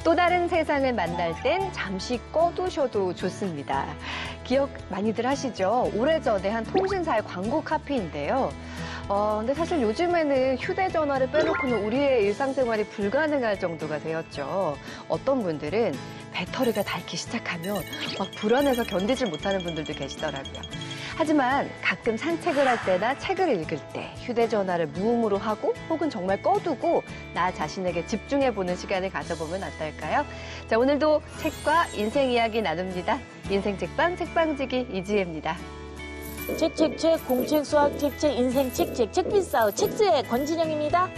또 다른 세상을 만날 땐 잠시 꺼두셔도 좋습니다. 기억 많이들 하시죠? 오래전에 한 통신사의 광고 카피인데요. 근데 사실 요즘에는 휴대전화를 빼놓고는 우리의 일상생활이 불가능할 정도가 되었죠. 어떤 분들은 배터리가 닳기 시작하면 막 불안해서 견디질 못하는 분들도 계시더라고요. 하지만 가끔 산책을 할 때나 책을 읽을 때 휴대전화를 무음으로 하고 혹은 정말 꺼두고 나 자신에게 집중해보는 시간을 가져보면 어떨까요? 자, 오늘도 책과 인생 이야기 나눕니다. 인생 책방 책방지기 이지혜입니다. 책, 공책, 수학, 책, 인생 책비싸우, 책수의 권진영입니다.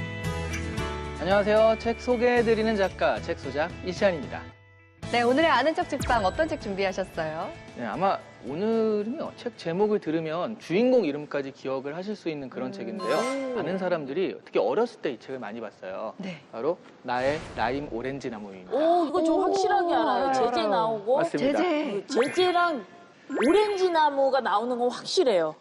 안녕하세요. 책 소개해드리는 작가, 책소작 이시안입니다. 네, 오늘의 아는 척 책방 어떤 책 준비하셨어요? 네, 아마 오늘은요, 책 제목을 들으면 주인공 이름까지 기억을 하실 수 있는 그런 책인데요. 많은 사람들이 특히 어렸을 때 이 책을 많이 봤어요. 네. 바로 나의 라임 오렌지 나무입니다. 오, 이거 좀 확실하게 알아요. 제재 나오고. 맞습니다. 제재랑 오렌지 나무가 나오는 건 확실해요.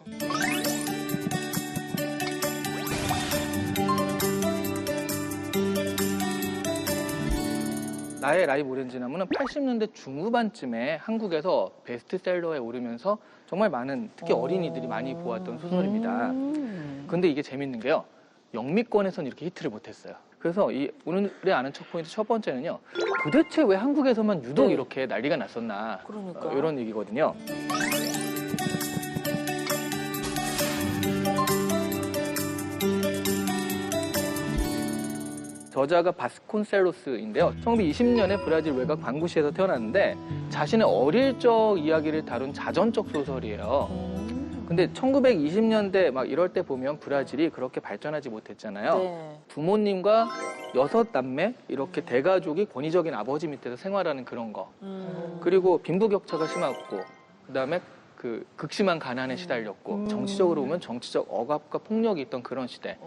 나의 라임 오렌지 나무는 80년대 중후반쯤에 한국에서 베스트셀러에 오르면서 정말 많은 특히 어린이들이 많이 보았던 소설입니다. 근데 이게 재밌는 게요. 영미권에서는 이렇게 히트를 못했어요. 그래서 이 오늘의 아는 척 포인트 첫 번째는요. 도대체 왜 한국에서만 유독 이렇게 난리가 났었나. 그러니까. 이런 얘기거든요. 저자가 바스콘셀로스인데요. 1920년에 브라질 외곽 방구시에서 태어났는데 자신의 어릴 적 이야기를 다룬 자전적 소설이에요. 근데 1920년대 막 이럴 때 보면 브라질이 그렇게 발전하지 못했잖아요. 네. 부모님과 6남매 이렇게 대가족이 권위적인 아버지 밑에서 생활하는 그런 거. 그리고 빈부격차가 심했고 그다음에 그 극심한 가난에 시달렸고 정치적으로 보면 정치적 억압과 폭력이 있던 그런 시대.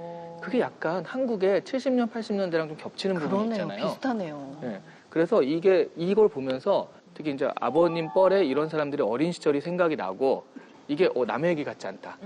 그게 약간 한국의 70년, 80년대랑 좀 겹치는 부분이 있잖아요. 비슷하네요. 네. 그래서 이걸 보면서 특히 이제 아버님 뻘에 이런 사람들이 어린 시절이 생각이 나고 이게 남의 얘기 같지 않다.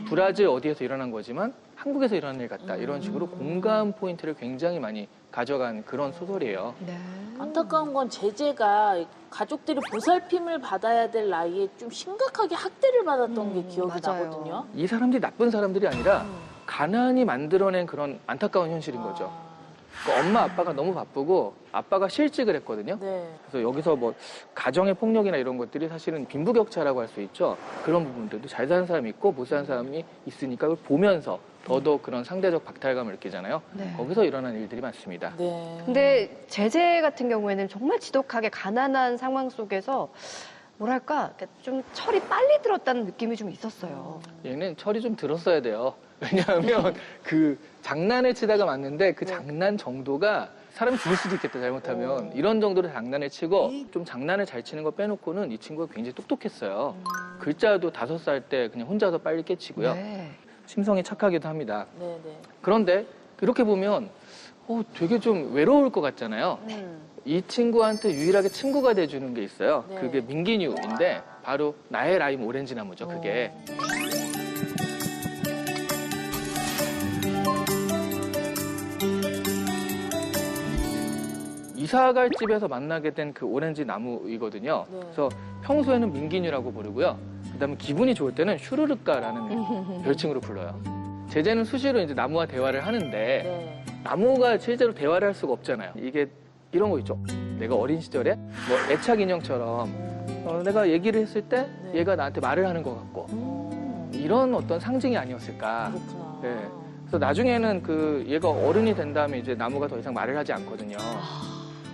브라질 어디에서 일어난 거지만 한국에서 일어난 일 같다. 이런 식으로 공감 포인트를 굉장히 많이 가져간 그런 소설이에요. 네. 안타까운 건 제재가 가족들이 보살핌을 받아야 될 나이에 좀 심각하게 학대를 받았던 게 기억이 맞아요. 나거든요. 이 사람들이 나쁜 사람들이 아니라 가난이 만들어낸 그런 안타까운 현실인 거죠. 그러니까 엄마 아빠가 너무 바쁘고 아빠가 실직을 했거든요. 네. 그래서 여기서 뭐 가정의 폭력이나 이런 것들이 사실은 빈부격차라고 할 수 있죠. 그런 부분들도 잘 사는 사람이 있고 못 사는 사람이 있으니까 그걸 보면서 더더욱 그런 상대적 박탈감을 느끼잖아요. 네. 거기서 일어난 일들이 많습니다. 네. 근데 제재 같은 경우에는 정말 지독하게 가난한 상황 속에서 뭐랄까 좀 철이 빨리 들었다는 느낌이 좀 있었어요. 얘는 철이 좀 들었어야 돼요. 왜냐하면 그 장난을 치다가 맞는데 그 장난 정도가 사람이 죽을 수도 있겠다 잘못하면 이런 정도로 장난을 치고 좀 장난을 잘 치는 거 빼놓고는 이 친구가 굉장히 똑똑했어요. 글자도 5살 때 그냥 혼자서 빨리 깨치고요. 네. 심성이 착하기도 합니다. 네, 네. 그런데 이렇게 보면 되게 좀 외로울 것 같잖아요. 이 친구한테 유일하게 친구가 돼주는 게 있어요. 네. 그게 민기뉴인데 바로 나의 라임 오렌지 나무죠. 그게. 이사갈 집에서 만나게 된 그 오렌지 나무이거든요. 네. 그래서 평소에는 민기뉴라고 부르고요. 그다음에 기분이 좋을 때는 슈르르까라는 별칭으로 불러요. 제재는 수시로 이제 나무와 대화를 하는데 네. 나무가 실제로 대화를 할 수가 없잖아요. 이게 이런 거 있죠. 내가 어린 시절에 뭐 애착 인형처럼 내가 얘기를 했을 때 네. 얘가 나한테 말을 하는 것 같고 이런 어떤 상징이 아니었을까. 그렇구나. 네. 그래서 나중에는 그 얘가 어른이 된 다음에 이제 나무가 더 이상 말을 하지 않거든요.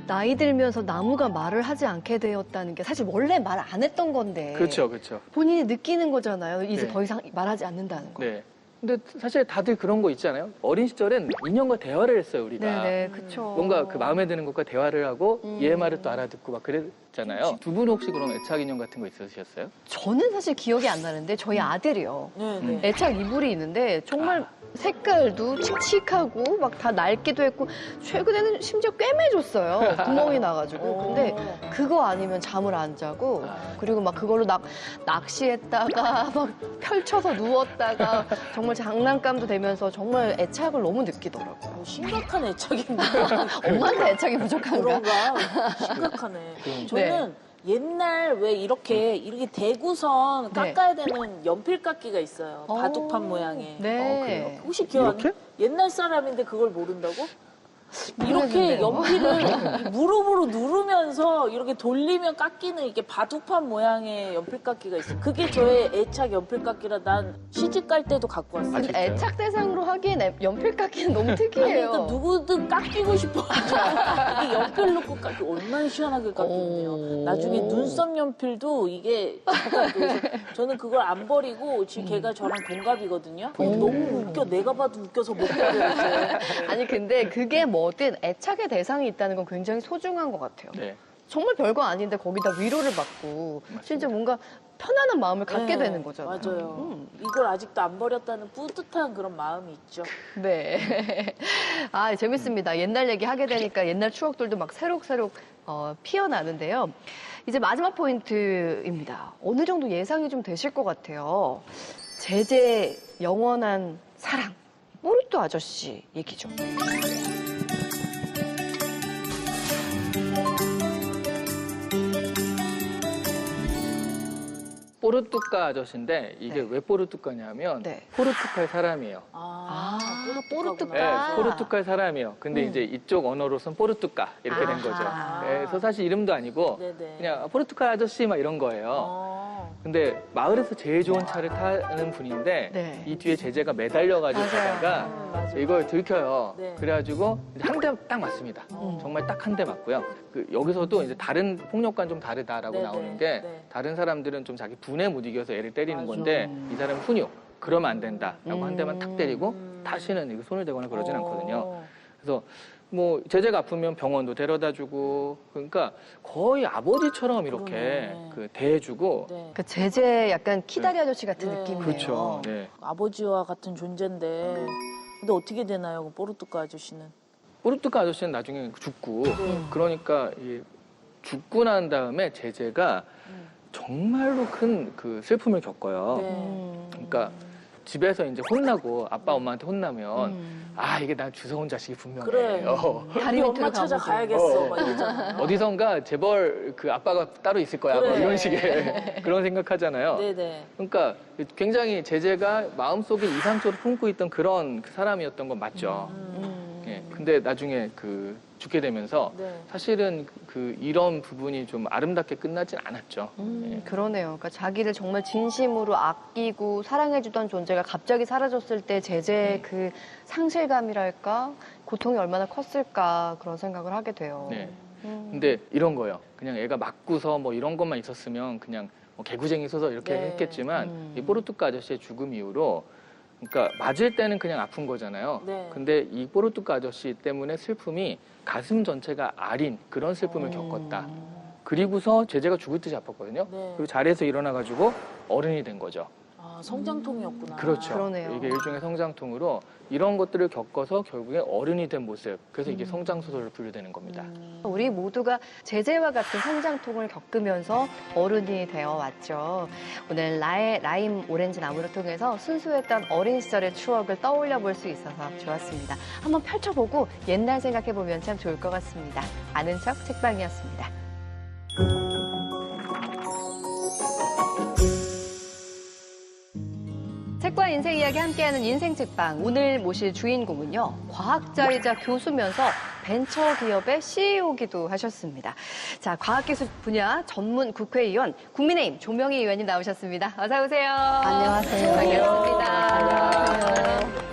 나이 들면서 나무가 말을 하지 않게 되었다는 게 사실 원래 말 안 했던 건데. 그렇죠, 그렇죠. 본인이 느끼는 거잖아요. 이제 네. 더 이상 말하지 않는다는 거. 네. 근데 사실 다들 그런 거 있잖아요. 어린 시절엔 인형과 대화를 했어요, 우리가. 네네, 그쵸. 뭔가 그 마음에 드는 것과 대화를 하고 얘 말을 또 알아듣고 막 그랬잖아요. 두 분 혹시 그럼 애착 인형 같은 거 있으셨어요? 저는 사실 기억이 안 나는데 저희 아들이요. 네, 네. 애착 이불이 있는데 정말 색깔도 칙칙하고 막 다 낡기도 했고 최근에는 심지어 꿰매줬어요. 구멍이 나가지고. 근데 그거 아니면 잠을 안 자고 그리고 막 그걸로 낚시했다가 막 펼쳐서 누웠다가 정말 장난감도 되면서 정말 애착을 너무 느끼더라고요. 심각한 애착인데. 엄마한테 애착이 부족한가? 그런가? 심각하네. 저는 옛날 왜 이렇게 대구선 깎아야 되는 연필깎이가 있어요. 바둑판 모양의. 네. 그래요? 혹시 기억 안 나? 이렇게? 옛날 사람인데 그걸 모른다고? 이렇게 모르겠는데요. 연필을 무릎으로 누르면서 이렇게 돌리면 깎이는 이게 바둑판 모양의 연필깎이가 있어요. 그게 저의 애착 연필깎이라 난 시집 갈 때도 갖고 왔어요. 근데 진짜요? 애착 대상으로 하기엔 연필 깎기는 너무 아니, 특이해요. 그러니까 누구든 깎이고 싶어. 이게 연필 놓고 깎기 얼마나 시원하게 깎이는데요. 나중에 눈썹 연필도 이게 그래서 저는 그걸 안 버리고 지금 걔가 저랑 동갑이거든요. 너무 웃겨. 내가 봐도 웃겨서 못 버려요. 아니 근데 그게 뭐든 애착의 대상이 있다는 건 굉장히 소중한 것 같아요. 네. 정말 별거 아닌데 거기다 위로를 받고 진짜 뭔가 편안한 마음을 갖게 되는 거잖아요. 맞아요. 이걸 아직도 안 버렸다는 뿌듯한 그런 마음이 있죠. 네. 아, 재밌습니다. 옛날 얘기 하게 되니까 옛날 추억들도 막 새록새록 피어나는데요. 이제 마지막 포인트입니다. 어느 정도 예상이 좀 되실 것 같아요. 제재의 영원한 사랑. 뽀르토 아저씨 얘기죠. 포르투카 아저씨인데 이게 네. 왜 포르투카냐면 네. 포르투갈 사람이에요. 포르투카. 네, 포르투갈 사람이에요. 근데 이제 이쪽 언어로선 포르투카 이렇게 된 거죠. 아하. 그래서 사실 이름도 아니고 네네. 그냥 포르투갈 아저씨 막 이런 거예요. 근데 마을에서 제일 좋은 차를 타는 분인데 네. 이 뒤에 제재가 매달려가지고 맞아요. 가다가 맞아요. 이걸 들켜요. 네. 그래가지고 한 대 딱 맞습니다. 정말 딱 한 대 맞고요. 여기서도 이제 다른 폭력과는 좀 다르다라고 네네. 나오는 게 네. 다른 사람들은 좀 자기 분에 못 이겨서 애를 때리는 맞아. 건데 이 사람은 훈육. 그러면 안 된다라고 한 대만 탁 때리고 다시는 이거 손을 대거나 그러진 않거든요. 그래서 뭐 제재가 아프면 병원도 데려다주고 그러니까 거의 아버지처럼 이렇게 그러네. 그 대해주고 네. 그 제재 약간 키다리 아저씨 같은 네. 느낌이에요. 그렇죠. 네. 아버지와 같은 존재인데 근데 어떻게 되나요, 그 포르투카 아저씨는? 포르투갈 아저씨는 나중에 죽고 그러니까 이 죽고 난 다음에 제재가 정말로 큰 그 슬픔을 겪어요. 네. 그러니까 집에서 이제 혼나고 아빠 엄마한테 혼나면 아 이게 난 주워온 자식이 분명해. 그래. 다리 우리 밑으로 엄마 찾아가야겠어. 가보고. 막 이러잖아. 어디선가 재벌 그 아빠가 따로 있을 거야. 뭐 그래. 이런 식의 그런 생각하잖아요. 네네. 그러니까 굉장히 제재가 마음속에 이상적으로 품고 있던 그런 그 사람이었던 건 맞죠. 예. 근데 나중에 그 죽게 되면서 네. 사실은 그 이런 부분이 좀 아름답게 끝나진 않았죠. 예. 그러네요. 그러니까 자기를 정말 진심으로 아끼고 사랑해주던 존재가 갑자기 사라졌을 때 제재의 그 상실감이랄까 고통이 얼마나 컸을까 그런 생각을 하게 돼요. 네. 근데 이런 거예요. 그냥 애가 맞고서 뭐 이런 것만 있었으면 그냥 뭐 개구쟁이 써서 이렇게 네. 했겠지만 이 포르투카 아저씨의 죽음 이후로 그러니까 맞을 때는 그냥 아픈 거잖아요. 네. 근데 이 포르투카 아저씨 때문에 슬픔이 가슴 전체가 아린 그런 슬픔을 겪었다. 그리고서 제재가 죽을 듯이 아팠거든요. 네. 그리고 자리에서 일어나가지고 어른이 된 거죠. 아, 성장통이었구나. 그렇죠. 그러네요. 이게 일종의 성장통으로 이런 것들을 겪어서 결국에 어른이 된 모습. 그래서 이게 성장소설로 분류되는 겁니다. 우리 모두가 제재와 같은 성장통을 겪으면서 어른이 되어 왔죠. 오늘 라임 오렌지 나무를 통해서 순수했던 어린 시절의 추억을 떠올려 볼 수 있어서 좋았습니다. 한번 펼쳐보고 옛날 생각해보면 참 좋을 것 같습니다. 아는 척 책방이었습니다. 책과 인생 이야기 함께하는 인생 책방. 오늘 모실 주인공은요. 과학자이자 교수면서 벤처기업의 CEO기도 하셨습니다. 자, 과학기술 분야 전문 국회의원 국민의힘 조명희 의원님 나오셨습니다. 어서 오세요. 안녕하세요. 반갑습니다. 안녕하세요.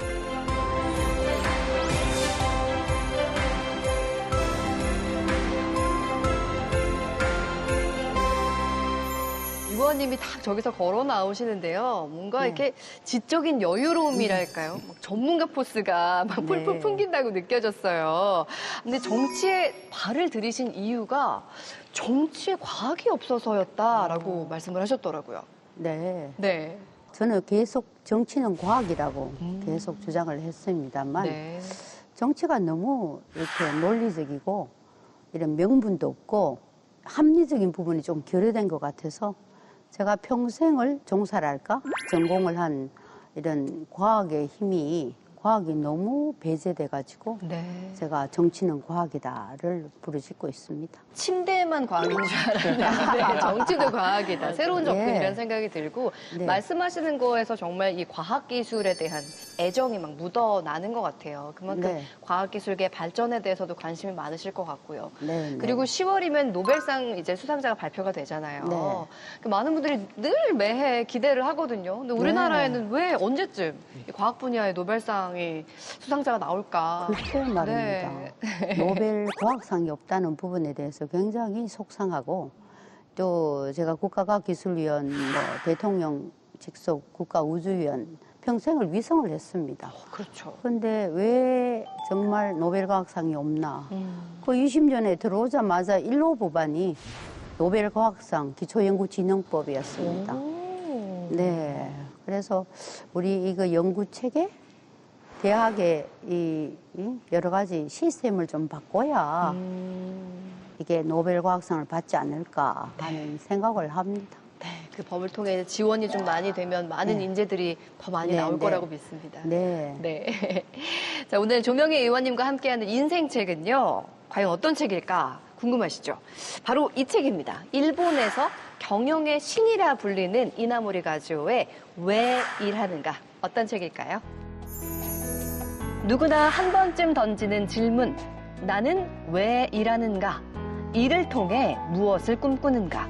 의원님이 딱 저기서 걸어 나오시는데요. 뭔가 이렇게 지적인 여유로움이랄까요? 막 전문가 포스가 막 풀풀 풍긴다고 느껴졌어요. 근데 정치에 발을 들이신 이유가 정치에 과학이 없어서였다라고 말씀을 하셨더라고요. 네. 네. 저는 계속 정치는 과학이라고 계속 주장을 했습니다만 네. 정치가 너무 이렇게 논리적이고 이런 명분도 없고 합리적인 부분이 좀 결여된 것 같아서 제가 평생을 종사랄까 전공을 한 이런 과학의 힘이 과학이 너무 배제돼가지고 네. 제가 정치는 과학이다를 부르짖고 있습니다. 침대만 과학인 줄 알았는데 정치도 과학이다. 새로운 접근이라는 네. 생각이 들고 네. 말씀하시는 거에서 정말 이 과학기술에 대한 애정이 막 묻어나는 것 같아요. 그만큼 네. 과학기술계 발전에 대해서도 관심이 많으실 것 같고요. 네, 그리고 네. 10월이면 노벨상 이제 수상자가 발표가 되잖아요. 네. 그 많은 분들이 늘 매해 기대를 하거든요. 근데 우리나라에는 왜 언제쯤 이 과학 분야의 노벨상이 수상자가 나올까? 글쎄 말입니다. 네. 노벨 과학상이 없다는 부분에 대해서 굉장히 속상하고 또 제가 국가과학기술위원, 대통령 직속 국가우주위원 평생을 위성을 했습니다. 그렇죠. 그런데 왜 정말 노벨 과학상이 없나? 그 20년에 들어오자마자 1호 법안이 노벨 과학상 기초연구진흥법이었습니다. 네. 그래서 우리 이거 연구 체계, 대학의 이 여러 가지 시스템을 좀 바꿔야 이게 노벨 과학상을 받지 않을까 하는 생각을 합니다. 네, 그 법을 통해 지원이 좀 많이 되면 많은 네. 인재들이 더 많이 네, 나올 네. 거라고 믿습니다. 네. 네. 자, 오늘 조명희 의원님과 함께하는 인생책은요, 과연 어떤 책일까 궁금하시죠? 바로 이 책입니다. 일본에서 경영의 신이라 불리는 이나모리 가즈오의 왜 일하는가? 어떤 책일까요? 누구나 한 번쯤 던지는 질문. 나는 왜 일하는가? 일을 통해 무엇을 꿈꾸는가?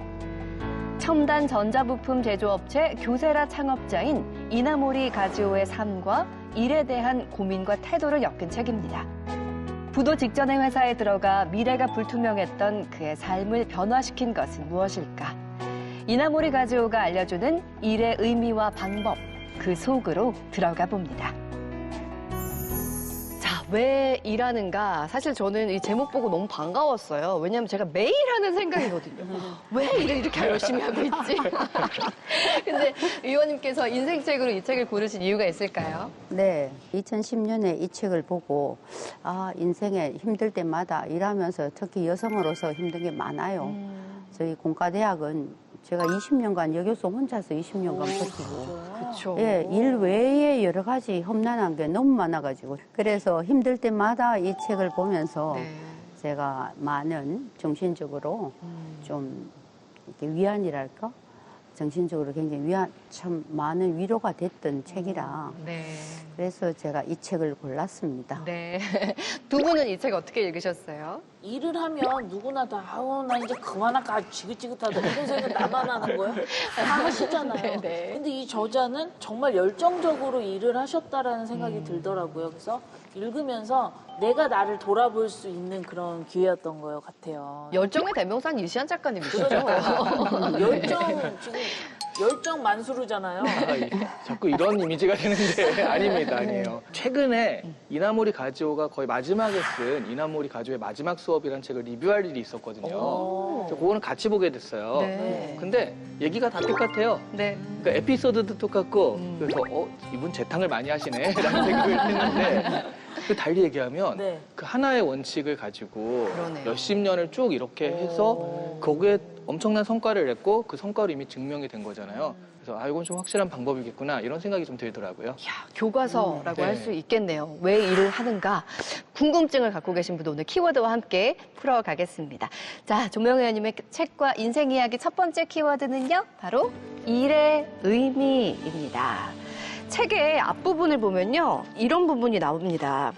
첨단 전자부품 제조업체 교세라 창업자인 이나모리 가즈오의 삶과 일에 대한 고민과 태도를 엮은 책입니다. 부도 직전의 회사에 들어가 미래가 불투명했던 그의 삶을 변화시킨 것은 무엇일까? 이나모리 가즈오가 알려주는 일의 의미와 방법, 그 속으로 들어가 봅니다. 자, 왜 일하는가? 사실 저는 이 제목 보고 너무 반가웠어요. 왜냐하면 제가 매일 하는 생각이거든요. 왜 일을 이렇게 열심히 하고 있지? 근데 의원님께서 인생책으로 이 책을 고르신 이유가 있을까요? 네. 2010년에 이 책을 보고 인생에 힘들 때마다 일하면서 특히 여성으로서 힘든 게 많아요. 저희 공과대학은 제가 20년간 여교수 혼자서 20년간 버티고 그렇죠. 예, 일 외에 여러 가지 험난한 게 너무 많아가지고 그래서 힘들 때마다 이 책을 보면서 네. 제가 많은 정신적으로 좀 이렇게 위안이랄까? 정신적으로 굉장히 참 많은 위로가 됐던 책이라 네. 그래서 제가 이 책을 골랐습니다. 네. 두 분은 이 책 어떻게 읽으셨어요? 일을 하면 누구나 다 아우 나 이제 그만할까 지긋지긋하다 이런 생각 나만 하는 거예요? 다 하시잖아요. 네, 네. 근데 이 저자는 정말 열정적으로 일을 하셨다라는 생각이 들더라고요. 그래서 읽으면서 내가 나를 돌아볼 수 있는 그런 기회였던 것 같아요. 열정의 대명사는 이시안 작가님이시죠? 열정 지금 열정 만수르잖아요. 자꾸 이런 이미지가 되는데 아닙니다, 아니에요. 최근에 이나모리 가즈오가 거의 마지막에 쓴 이나모리 가즈오의 마지막 수업이라는 책을 리뷰할 일이 있었거든요. 그래서 그거는 같이 보게 됐어요. 네. 근데 얘기가 다 똑같아요. 네. 그러니까 에피소드도 똑같고 그래서 이분 재탕을 많이 하시네 라는 생각을 했는데 그 달리 얘기하면 네. 그 하나의 원칙을 가지고 그러네요. 몇십 년을 쭉 이렇게 해서 거기에 엄청난 성과를 냈고 그 성과로 이미 증명이 된 거잖아요. 그래서 이건 좀 확실한 방법이겠구나 이런 생각이 좀 들더라고요. 야, 교과서라고 네. 할 수 있겠네요. 왜 일을 하는가? 궁금증을 갖고 계신 분들 오늘 키워드와 함께 풀어가겠습니다. 자, 조명희 의원님의 책과 인생 이야기 첫 번째 키워드는요. 바로 일의 의미입니다. 책의 앞부분을 보면요. 이런 부분이 나옵니다.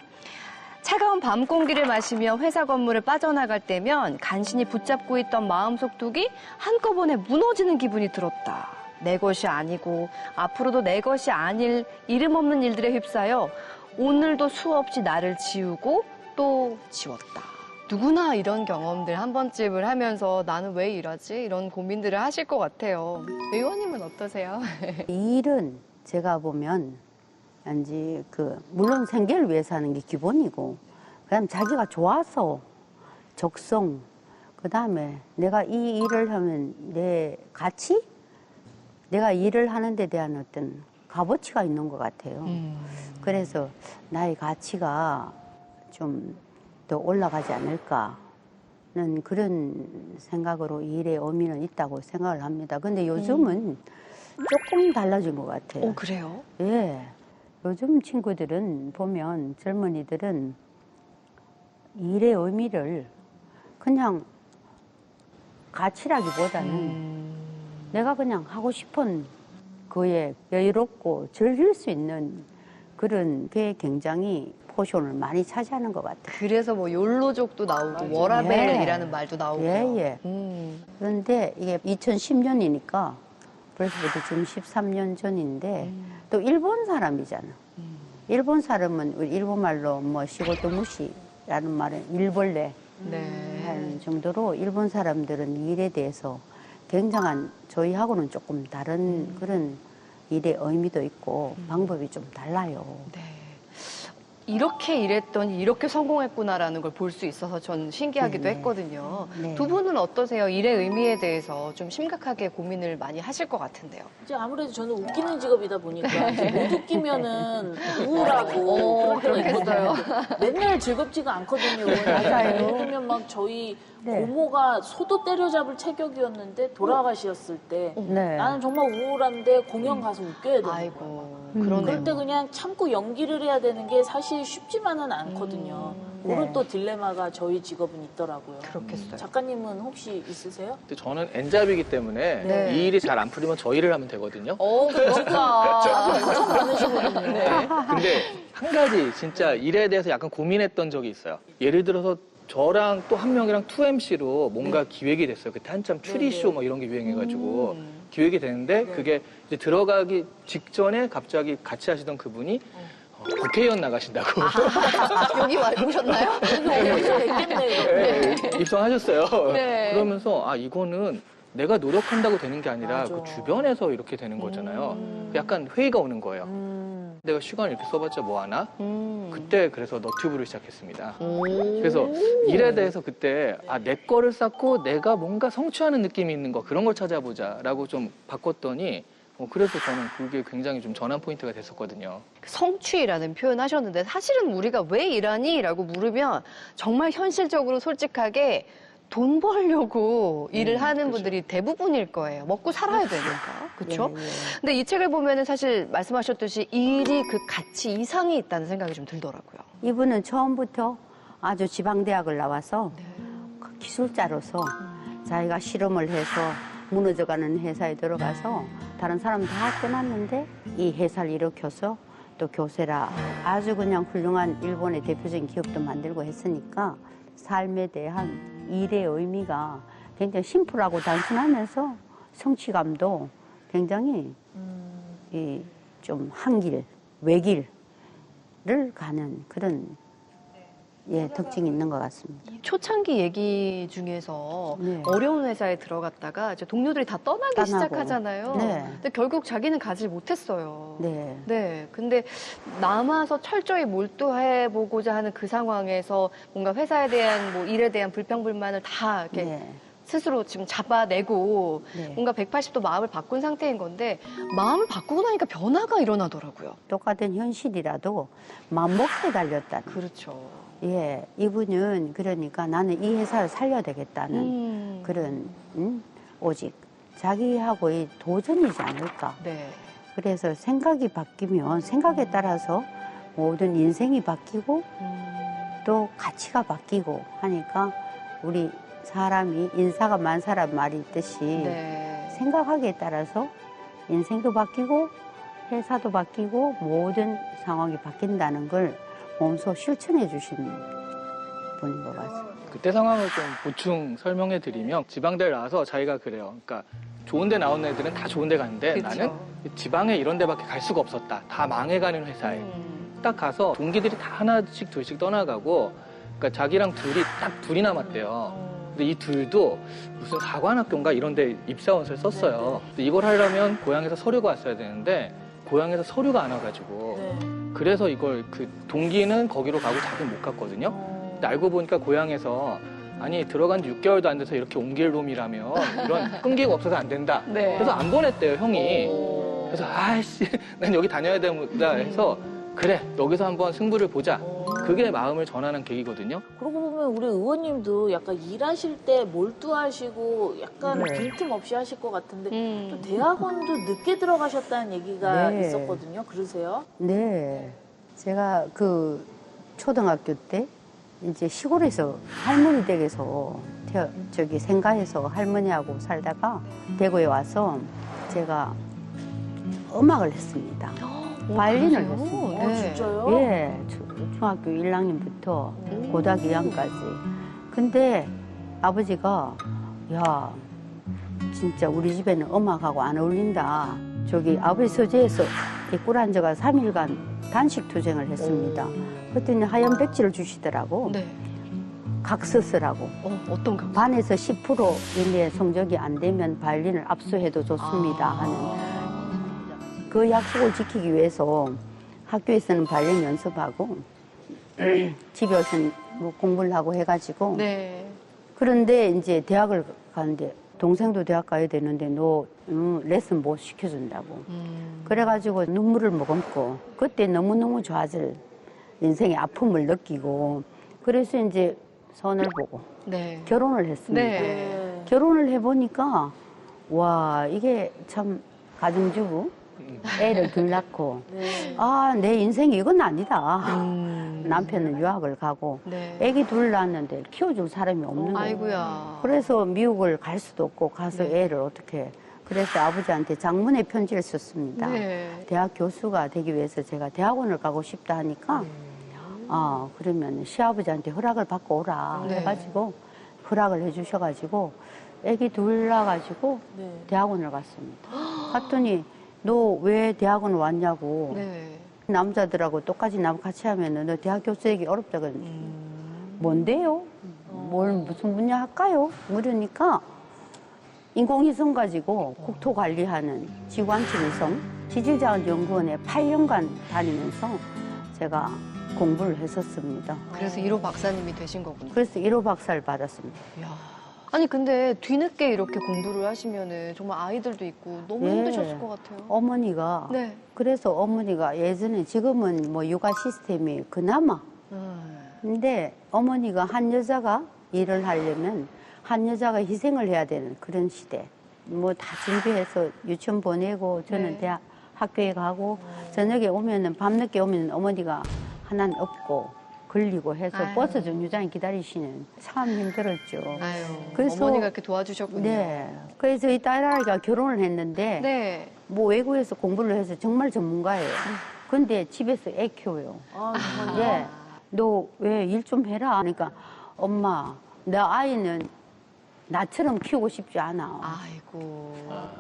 차가운 밤 공기를 마시며 회사 건물을 빠져나갈 때면 간신히 붙잡고 있던 마음속 둑이 한꺼번에 무너지는 기분이 들었다. 내 것이 아니고 앞으로도 내 것이 아닐 이름 없는 일들에 휩싸여 오늘도 수없이 나를 지우고 또 지웠다. 누구나 이런 경험들 한 번쯤을 하면서 나는 왜 이러지? 이런 고민들을 하실 것 같아요. 의원님은 어떠세요? 이 일은 제가 보면 왠지 물론 생계를 위해서 하는 게 기본이고 그다음 자기가 좋아서 적성 그다음에 내가 이 일을 하면 내 가치 내가 일을 하는 데 대한 어떤 값어치가 있는 것 같아요. 그래서 나의 가치가 좀 더 올라가지 않을까는 그런 생각으로 이 일의 의미는 있다고 생각을 합니다. 근데 요즘은 조금 달라진 것 같아요. 그래요? 예. 요즘 친구들은 보면 젊은이들은 일의 의미를 그냥 가치라기보다는 내가 그냥 하고 싶은 거에 여유롭고 즐길 수 있는 그런 게 굉장히 포션을 많이 차지하는 것 같아요. 그래서 뭐 욜로족도 나오고 예. 워라벨이라는 말도 나오고. 예, 예. 그런데 이게 2010년이니까 벌써부터 지금 13년 전인데 또 일본 사람이잖아. 일본 사람은 우리 일본 말로 뭐 시고토 무시라는 말은 일벌레 네. 하는 정도로 일본 사람들은 일에 대해서 굉장한 저희하고는 조금 다른 그런 일의 의미도 있고 방법이 좀 달라요. 네. 이렇게 일했더니 이렇게 성공했구나라는 걸 볼 수 있어서 전 신기하기도 네. 했거든요. 네. 두 분은 어떠세요? 일의 의미에 대해서 좀 심각하게 고민을 많이 하실 것 같은데요. 이제 아무래도 저는 웃기는 직업이다 보니까 이제 못 웃기면은 우울하고 그럴 때가 있거든요. 맨날 즐겁지가 않거든요. 맞아요. 예를 들면 막 저희 네. 고모가 소도 때려잡을 체격이었는데 돌아가셨을 때 네. 나는 정말 우울한데 공연 가서 웃겨야 되는 거예요. 아이고, 그럴 그러네요. 때 그냥 참고 연기를 해야 되는 게 사실 쉽지만은 않거든요. 네. 그런 또 딜레마가 저희 직업은 있더라고요. 그렇겠어요. 작가님은 혹시 있으세요? 근데 저는 N잡이기 때문에 네. 이 일이 잘 안 풀리면 저 일을 하면 되거든요. 그렇다. 엄청 많으시거든요. 근데 한 가지 진짜 일에 대해서 약간 고민했던 적이 있어요. 예를 들어서 저랑 또 한 명이랑 2MC로 뭔가 기획이 됐어요. 그때 한참 추리쇼 뭐 이런 게 유행해가지고 기획이 되는데 그게 이제 들어가기 직전에 갑자기 같이 하시던 그분이 국회의원 나가신다고 여기 와 오셨나요? 여기서 뵙겠네요. 네, 입성하셨어요. 네. 그러면서 아 이거는 내가 노력한다고 되는 게 아니라 맞아. 그 주변에서 이렇게 되는 거잖아요. 약간 회의가 오는 거예요. 내가 시간을 이렇게 써봤자 뭐 하나? 그때 그래서 너튜브를 시작했습니다. 그래서 일에 대해서 그때 아, 내 거를 쌓고 내가 뭔가 성취하는 느낌이 있는 거 그런 걸 찾아보자라고 좀 바꿨더니 그래서 저는 그게 굉장히 좀 전환 포인트가 됐었거든요. 성취라는 표현 하셨는데 사실은 우리가 왜 일하니? 라고 물으면 정말 현실적으로 솔직하게 돈 벌려고 일을 하는 분들이 대부분일 거예요. 먹고 살아야 되니까. 그렇죠? 예, 예. 근데 이 책을 보면은 사실 말씀하셨듯이 일이 그 가치 이상이 있다는 생각이 좀 들더라고요. 이분은 처음부터 아주 지방대학을 나와서 그 기술자로서 자기가 실험을 해서 무너져가는 회사에 들어가서 다른 사람 다 떠났는데 이 회사를 일으켜서 또 교세라 아주 그냥 훌륭한 일본의 대표적인 기업도 만들고 했으니까 삶에 대한 일의 의미가 굉장히 심플하고 단순하면서 성취감도 굉장히 좀 한길, 외길을 가는 그런 특징이 있는 것 같습니다. 초창기 얘기 중에서 네. 어려운 회사에 들어갔다가 이제 동료들이 다 떠나기 떠나고. 시작하잖아요. 네. 근데 결국 자기는 가지 못했어요. 네. 네. 근데 남아서 철저히 몰두해보고자 하는 그 상황에서 뭔가 회사에 대한 뭐 일에 대한 불평불만을 다 이렇게 네. 스스로 지금 잡아내고 네. 뭔가 180도 마음을 바꾼 상태인 건데 마음을 바꾸고 나니까 변화가 일어나더라고요. 똑같은 현실이라도 맘먹기에 달렸다는. 그렇죠. 예, 이분은 그러니까 나는 이 회사를 살려야 되겠다는 그런 오직 자기하고의 도전이지 않을까. 네. 그래서 생각이 바뀌면 생각에 따라서 모든 인생이 바뀌고 또 가치가 바뀌고 하니까 우리 사람이 인사가 만사란 말이 있듯이 네. 생각하기에 따라서 인생도 바뀌고 회사도 바뀌고 모든 상황이 바뀐다는 걸 몸소 실천해 주신 분인 것 같습니다. 그때 상황을 좀 보충 설명해 드리면 지방대를 나와서 자기가 그래요. 그러니까 좋은 데 나온 애들은 다 좋은 데 갔는데 그쵸. 나는 지방에 이런 데밖에 갈 수가 없었다. 다 망해가는 회사에. 딱 가서 동기들이 다 하나씩 둘씩 떠나가고 그러니까 자기랑 딱 둘이 남았대요. 근데 이 둘도 무슨 사관학교인가 이런 데 입사원서를 썼어요. 근데 이걸 하려면 고향에서 서류가 왔어야 되는데 고향에서 서류가 안 와가지고 그래서 이걸 그 동기는 거기로 가고 자기는 못 갔거든요. 근데 알고 보니까 고향에서 아니 들어간 지 6개월도 안 돼서 이렇게 옮길 놈이라면 이런 끈기가 없어서 안 된다. 네. 그래서 안 보냈대요, 형이. 그래서 아이씨, 난 여기 다녀야 된다 해서 그래, 여기서 한번 승부를 보자. 그게 마음을 전하는 계기거든요. 그러고 보면 우리 의원님도 약간 일하실 때 몰두하시고 약간 네. 빈틈없이 하실 것 같은데 또 대학원도 늦게 들어가셨다는 얘기가 네. 있었거든요. 그러세요? 네. 제가 그 초등학교 때 이제 시골에서 할머니 댁에서 저기 생가에서 할머니하고 살다가 대구에 와서 제가 음악을 했습니다. 바이올린을 했습니다. 어, 진짜요? 예, 중학교 1학년부터 고등학교 2학년까지. 근데 아버지가 야, 진짜 우리 집에는 음악하고 안 어울린다. 저기 아버지 서재에서 꿀 앉아가 3일간 단식 투쟁을 했습니다. 그랬더니 하얀 백지를 주시더라고. 네. 각서 쓰라고. 어떤 각? 반에서 10% 이내 성적이 안 되면 바이올린을 압수해도 좋습니다 하는 그 약속을 지키기 위해서 학교에서는 바이올린 연습하고 집에 와서는 뭐 공부를 하고 해가지고 네. 그런데 이제 대학을 가는데 동생도 대학 가야 되는데 너 레슨 못 시켜준다고 그래가지고 눈물을 머금고 그때 너무너무 좋아질 인생의 아픔을 느끼고 그래서 이제 선을 보고 네. 결혼을 했습니다. 네. 결혼을 해보니까 와 이게 참 가정주부 애를 둘 낳고 네. 아 내 인생이 이건 아니다. 남편은 유학을 가고 네. 애기 둘 낳았는데 키워줄 사람이 없는 거예요. 아이고야. 그래서 미국을 갈 수도 없고 가서 애를 어떻게 그래서 아버지한테 장문의 편지를 썼습니다. 네. 대학 교수가 되기 위해서 제가 대학원을 가고 싶다 하니까 아 그러면 시아버지한테 허락을 받고 오라 네. 해가지고 허락을 해주셔가지고 애기 둘 낳아가지고 네. 대학원을 갔습니다. 갔더니 너 왜 대학원 왔냐고 네. 남자들하고 똑같이 남 같이 하면은 너 대학 교수 되기 어렵다고 뭔데요? 뭘 무슨 분야 할까요? 그러니까 인공위성 가지고 국토 관리하는 지구안전위성 지질자원연구원에 8년간 다니면서 제가 공부를 했었습니다. 그래서 1호 박사님이 되신 거군요. 그래서 1호 박사를 받았습니다. 이야. 아니 근데 뒤늦게 이렇게 공부를 하시면은 정말 아이들도 있고 너무 네. 힘드셨을 것 같아요. 어머니가 네. 그래서 어머니가 예전에 지금은 뭐 육아 시스템이 그나마 근데 어머니가 한 여자가 일을 하려면 한 여자가 희생을 해야 되는 그런 시대. 뭐 다 준비해서 유치원 보내고 저는 네. 대학 학교에 가고 저녁에 오면은 밤늦게 오면 어머니가 하나는 없고 걸리고 해서 아유. 버스 정류장에 기다리시는 참 힘들었죠. 아유. 그래서- 어머니가 이렇게 도와주셨군요. 네. 그래서 이 딸아이가 결혼을 했는데 네. 뭐 외국에서 공부를 해서 정말 전문가예요. 근데 집에서 애 키워요. 아, 정말요? 예. 너 왜 일 좀 해라. 그러니까 엄마, 내 아이는 나처럼 키우고 싶지 않아. 아이고.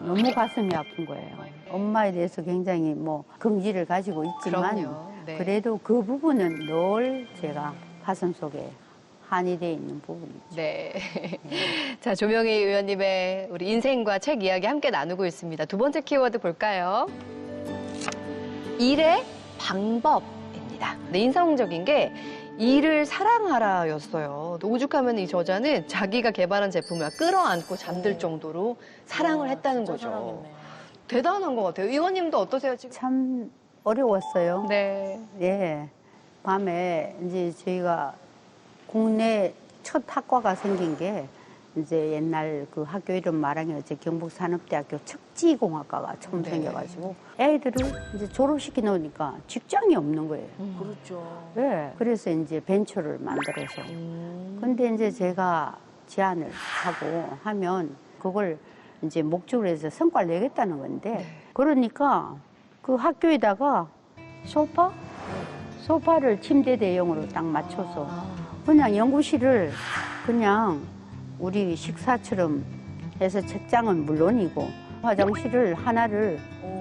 너무 가슴이 아픈 거예요. 엄마에 대해서 굉장히 뭐 긍지를 가지고 있지만 그럼요. 네. 그래도 그 부분은 늘 제가 가슴 속에 한이 돼 있는 부분이죠. 네. 자, 조명희 의원님의 우리 인생과 책 이야기 함께 나누고 있습니다. 두 번째 키워드 볼까요? 일의 방법입니다. 네, 인상적인 게 일을 사랑하라였어요. 오죽하면 이 저자는 자기가 개발한 제품을 끌어안고 잠들 정도로 사랑을 했다는 진짜 거죠. 사랑했네. 대단한 것 같아요. 의원님도 어떠세요, 지금? 참 어려웠어요. 네. 예. 밤에 이제 저희가 국내 첫 학과가 생긴 게 이제 옛날 그 학교 이름 말하면 이제 경북산업대학교 척지공학과가 처음 네. 생겨가지고 애들을 이제 졸업시켜 놓으니까 직장이 없는 거예요. 그렇죠. 예. 그래서 이제 벤처를 만들어서. 근데 이제 제가 제안을 하고 하면 그걸 이제 목적으로 해서 성과를 내겠다는 건데 그러니까 그 학교에다가 소파를 침대 대용으로 딱 맞춰서 그냥 연구실을 그냥 우리 식사처럼 해서 책장은 물론이고 화장실을 하나를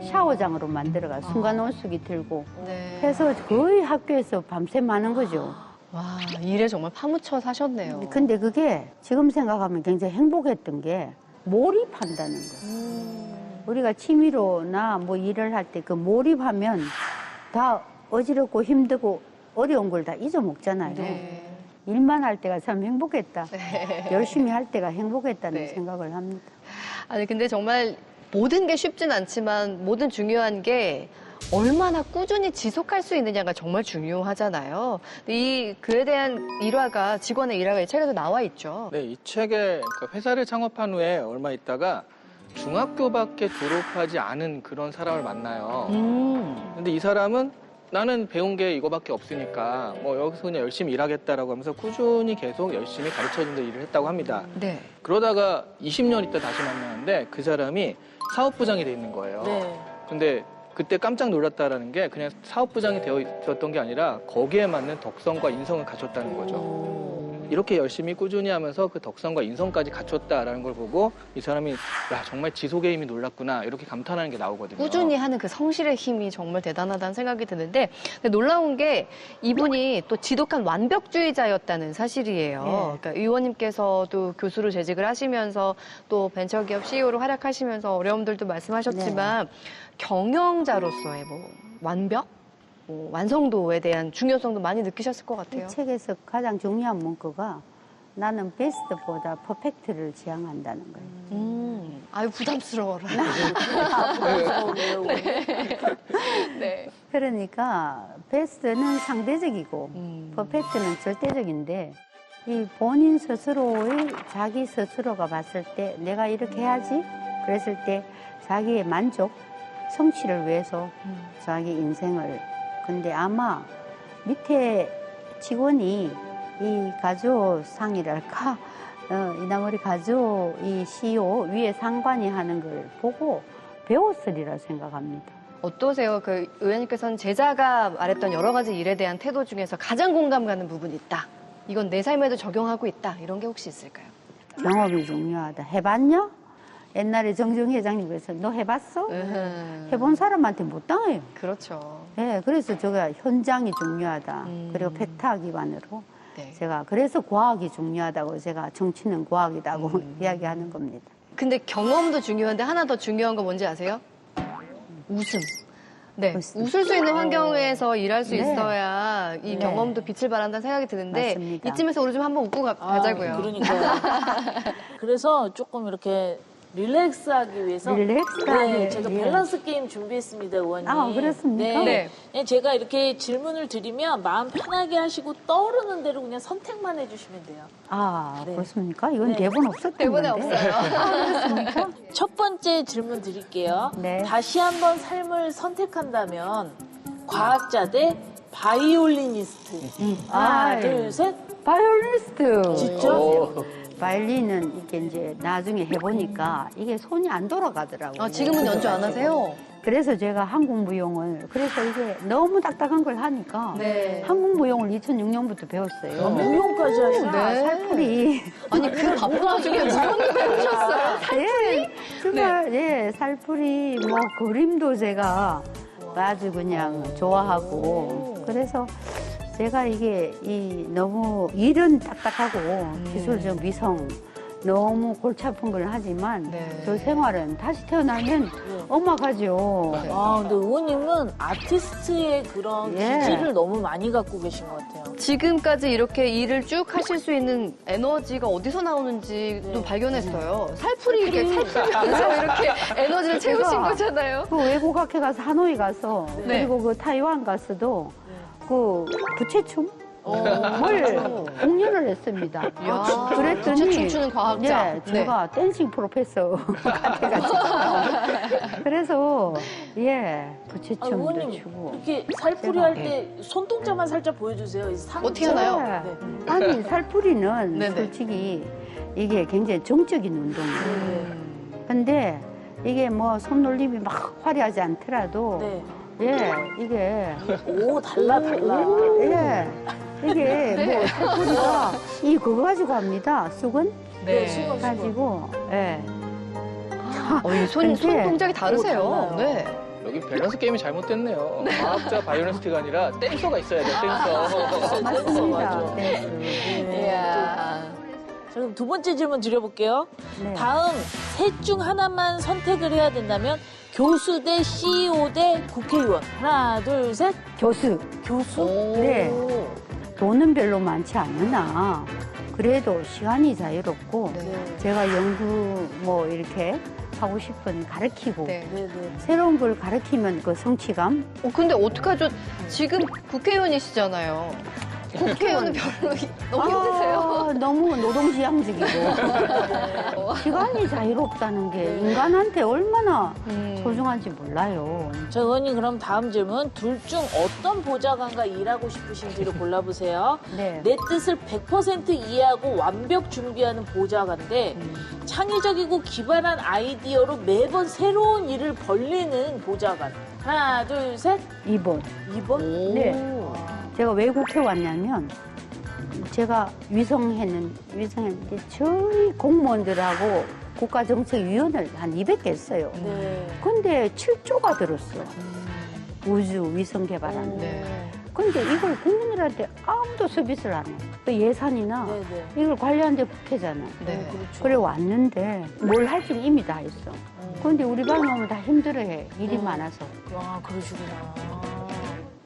샤워장으로 만들어가 순간 온수기 들고 네. 해서 거의 학교에서 밤샘 하는 거죠. 와, 일에 정말 파묻혀 사셨네요. 근데 그게 지금 생각하면 굉장히 행복했던 게 몰입한다는 거예요. 우리가 취미로나 뭐 일을 할 때 그 몰입하면 다 어지럽고 힘들고 어려운 걸 다 잊어먹잖아요. 네. 일만 할 때가 참 행복했다. 열심히 할 때가 행복했다는 네. 생각을 합니다. 아니 근데 정말 모든 게 쉽진 않지만 모든 중요한 게 얼마나 꾸준히 지속할 수 있느냐가 정말 중요하잖아요. 근데 이 글에 대한 일화가 직원의 일화가 이 책에도 나와 있죠. 네, 이 책에 그러니까 회사를 창업한 후에 얼마 있다가 중학교밖에 졸업하지 않은 그런 사람을 만나요. 근데 이 사람은 나는 배운 게 이거밖에 없으니까 뭐 여기서 그냥 열심히 일하겠다라고 하면서 꾸준히 계속 열심히 가르쳐준 데 일을 했다고 합니다. 네. 그러다가 20년 있다 다시 만나는데 그 사람이 사업부장이 돼 있는 거예요. 네. 근데 그때 깜짝 놀랐다라는 게 그냥 사업부장이 되어 있었던 게 아니라 거기에 맞는 덕성과 인성을 갖췄다는 거죠. 이렇게 열심히 꾸준히 하면서 그 덕성과 인성까지 갖췄다라는 걸 보고 이 사람이 야 정말 지속의 힘이 놀랍구나 이렇게 감탄하는 게 나오거든요. 꾸준히 하는 그 성실의 힘이 정말 대단하다는 생각이 드는데 근데 놀라운 게 이분이 또 지독한 완벽주의자였다는 사실이에요. 네. 그러니까 의원님께서도 교수로 재직을 하시면서 또 벤처기업 CEO로 활약하시면서 어려움들도 말씀하셨지만 경영자로서의 뭐 완벽, 뭐 완성도에 대한 중요성도 많이 느끼셨을 것 같아요. 이 책에서 가장 중요한 문구가 나는 베스트보다 퍼펙트를 지향한다는 거예요. 아유 부담스러워라. 네. 그러니까 베스트는 상대적이고 퍼펙트는 절대적인데 이 본인 스스로의 자기 스스로가 봤을 때 내가 이렇게 해야지 그랬을 때 자기의 만족, 성취를 위해서 자기 인생을 근데 아마 밑에 직원이 이 가조상이랄까 이나머리 가조 이 CEO 위에 상관이 하는 걸 보고 배웠으리라 생각합니다. 어떠세요? 그 의원님께서는 제자가 말했던 여러 가지 일에 대한 태도 중에서 가장 공감 가는 부분이 있다. 이건 내 삶에도 적용하고 있다. 이런 게 혹시 있을까요? 경험이 중요하다. 해봤냐? 옛날에 정정 회장님께서 너 해봤어? 해본 사람한테 못 당해요. 그렇죠. 네, 그래서 제가 현장이 중요하다. 그리고 팩타 기반으로 네. 제가 그래서 과학이 중요하다고 제가 정치는 과학이라고 이야기하는 겁니다. 근데 경험도 중요한데 하나 더 중요한 거 뭔지 아세요? 웃음. 네, 웃음. 웃을 수 있는 환경에서 일할 수 네. 있어야 이 네. 경험도 빛을 발한다는 생각이 드는데 맞습니다. 이쯤에서 우리 좀 한번 웃고 가자고요. 그러니까요. 그래서 조금 이렇게 릴렉스하기 위해서 릴렉스하게, 네, 제가 예. 밸런스 게임 준비했습니다, 의원님. 아, 그렇습니까? 네. 네. 제가 이렇게 질문을 드리면 마음 편하게 하시고 떠오르는 대로 그냥 선택만 해주시면 돼요. 아, 네. 그렇습니까? 이건 네. 대본 없었던 대본에 건데. 없어요. 아, 그렇습니까? 첫 번째 질문 드릴게요. 네. 다시 한번 삶을 선택한다면 과학자 대 바이올리니스트. 하나, 아이. 둘, 셋. 바이올리스트. 진짜? 바이올린은 이게 이제 나중에 해보니까 이게 손이 안 돌아가더라고요. 아, 지금은 연주 안 하세요? 그래서 제가 한국무용을 그래서 이게 너무 딱딱한 걸 하니까 네. 한국무용을 2006년부터 배웠어요. 무용까지 하시나? 네. 살풀이. 아니 그 바쁜 와중에 무용도 배우셨어요? 네, 정말 예, 살풀이 뭐 그림도 제가 아주 그냥 좋아하고 그래서 제가 이게 이 너무 일은 딱딱하고 기술적 미성 너무 골치 아픈 걸 하지만 네. 저 생활은 다시 태어나면 엄마가죠. 아, 근데 의원님은 아티스트의 그런 예. 기질을 너무 많이 갖고 계신 것 같아요. 지금까지 이렇게 일을 쭉 하실 수 있는 에너지가 어디서 나오는지도 네. 발견했어요. 살풀이 이렇게 살풀면서 이렇게 에너지를 채우신 제가 거잖아요. 그 외국학회 가서 하노이 가서 네. 그리고 그 타이완 가서도 그 부채춤 을 공연을 했습니다. 야, 그랬더니 부채 춤추는 과학자. 예, 제가 댄싱 프로페서 같아가지고 그래서 예 아, 부채춤도 의원님 추고 이렇게 살풀이 제가, 할 때 손동작만 살짝 보여주세요. 이 상처. 어떻게 하나요? 네. 아니 살풀이는 네네. 솔직히 이게 굉장히 정적인 운동이에요. 근데 이게 뭐 손놀림이 막 화려하지 않더라도 네. 예 이게 오, 달라. 예 이게 뭐 살풀이가 이 그거 가지고 합니다. 수건 네, 수건. 가지고 예. 이 손 근데- 동작이 다르세요. 달라요. 네. 여기 밸런스 게임이 잘못됐네요. 과학자 바이올리스트가 아니라 댄서가 있어야 돼요, 댄서. 맞습니다. 맞아. 네. 이야. 자, 그럼 두 번째 질문 드려볼게요. 네. 다음 셋 중 하나만 선택을 해야 된다면 교수 대 CEO 대 국회의원. 하나, 둘, 셋. 교수. 교수? 오. 네. 돈은 별로 많지 않으나 그래도 시간이 자유롭고 네. 제가 연구 뭐 이렇게 하고 싶은 가르치고 네. 네, 네. 새로운 걸 가르치면 그 성취감 근데 어떡하죠? 지금 국회의원이시잖아요. 국회의원은 별로 너무 힘드세요? 너무 노동지향적이고 시간이 자유롭다는 게 인간한테 얼마나 소중한지 몰라요. 자, 의원님 그럼 다음 질문. 둘 중 어떤 보좌관과 일하고 싶으신지를 골라보세요. 네. 내 뜻을 100% 이해하고 완벽 준비하는 보좌관 대 창의적이고 기발한 아이디어로 매번 새로운 일을 벌리는 보좌관. 하나, 둘, 셋. 2번. 2번? 네. 제가 왜 국회 왔냐면 제가 위성했는데 저희 공무원들하고 국가정책위원회를 한 200개 했어요. 네. 근데 7조가 들었어. 우주 위성 개발하는데. 네. 근데 이걸 국민들한테 아무도 서비스를 안 해. 또 예산이나 네, 네. 이걸 관리하는 데 국회잖아. 네. 그렇죠. 그래 왔는데 뭘 할지 이미 다 했어. 근데 우리 방에 오면 다 힘들어해. 일이 많아서. 아, 그러시구나.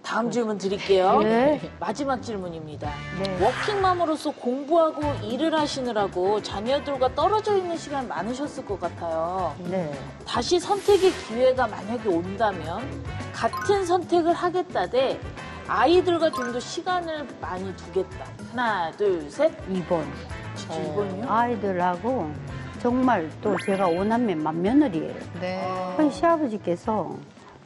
다음 질문 드릴게요. 네. 마지막 질문입니다. 네. 워킹맘으로서 공부하고 일을 하시느라고 자녀들과 떨어져 있는 시간 많으셨을 것 같아요. 네. 다시 선택의 기회가 만약에 온다면 같은 선택을 하겠다 대 아이들과 좀 더 시간을 많이 두겠다. 하나, 둘, 셋. 2번. 진짜 2번이요? 아이들하고 정말 또 제가 오남매 맏며느리예요. 네. 그 시아버지께서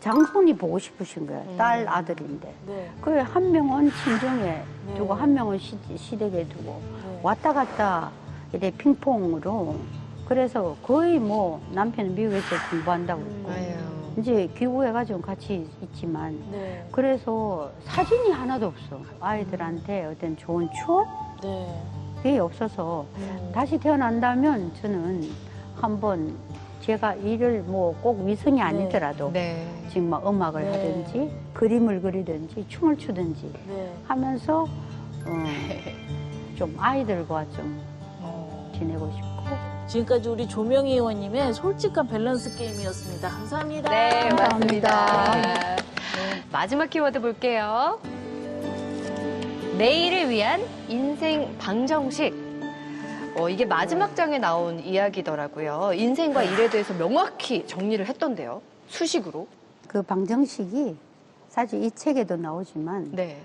장손이 보고 싶으신 거예요. 딸 아들인데. 네. 그래 한 명은 친정에 두고 네. 한 명은 시댁에 두고 네. 왔다 갔다 이래 핑퐁으로 그래서 거의 뭐 남편은 미국에서 공부한다고 그랬고 아유. 이제 귀국해가지고 같이 있지만 네. 그래서 사진이 하나도 없어. 아이들한테 어떤 좋은 네. 추억이 없어서 다시 태어난다면 저는 한번 제가 일을 뭐 꼭 위성이 아니더라도 네. 지금 막 음악을 네. 하든지 그림을 그리든지 춤을 추든지 네. 하면서 좀 아이들과 좀 지내고 싶고. 지금까지 우리 조명희 의원님의 솔직한 밸런스 게임이었습니다. 감사합니다. 네, 감사합니다. 맞습니다. 마지막 키워드 볼게요. 내일을 위한 인생 방정식. 이게 마지막 장에 나온 이야기더라고요. 인생과 일에 대해서 명확히 정리를 했던데요. 수식으로. 그 방정식이 사실 이 책에도 나오지만 네.